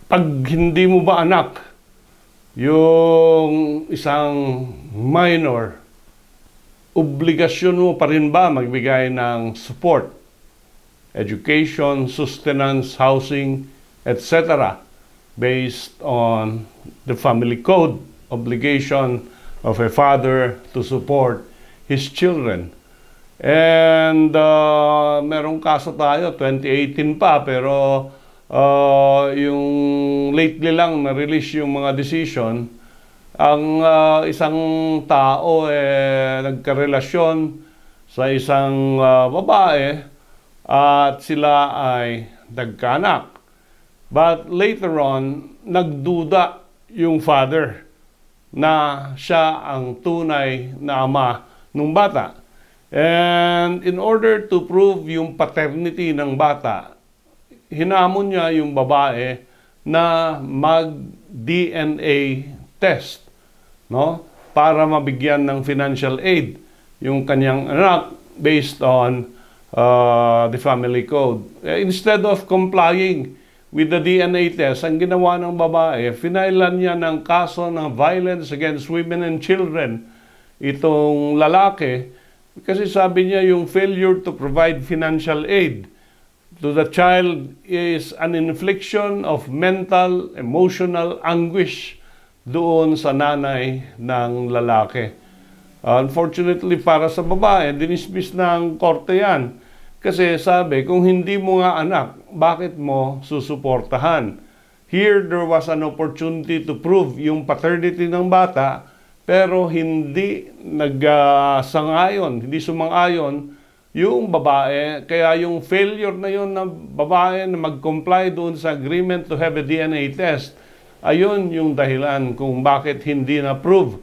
pag hindi mo ba anak yung isang minor, obligasyon mo pa rin ba magbigay ng support, education, sustenance, housing, etc. based on the family code obligation of a father to support his children. And merong kaso tayo, 2018 pa, pero yung lately lang na-release yung mga decision, ang isang tao nagkarelasyon sa isang babae at sila ay nagkaanak. But later on, nagduda yung father na siya ang tunay na ama ng bata. And in order to prove yung paternity ng bata, hinamon niya yung babae na mag-DNA test, no? Para mabigyan ng financial aid yung kanyang anak based on the family code. Instead of complying with the DNA test, ang ginawa ng babae, finailan niya ng kaso ng violence against women and children itong lalaki kasi sabi niya yung failure to provide financial aid to the child is an infliction of mental, emotional anguish doon sa nanay ng lalaki. Unfortunately, para sa babae, dinismiss ng korte yan. Kasi sabi, kung hindi mo nga anak, bakit mo susuportahan? Here, there was an opportunity to prove yung paternity ng bata, pero hindi nagsangayon, hindi sumang-ayon yung babae. Kaya yung failure na yun ng babae na mag-comply doon sa agreement to have a DNA test, ayun yung dahilan kung bakit hindi na-prove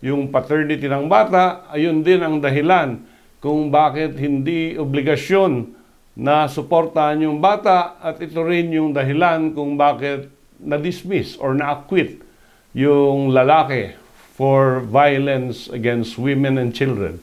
yung paternity ng bata. Ayun din ang dahilan kung bakit hindi obligasyon na suportahan yung bata, at ito rin yung dahilan kung bakit na-dismiss or na-acquit yung lalaki for violence against women and children.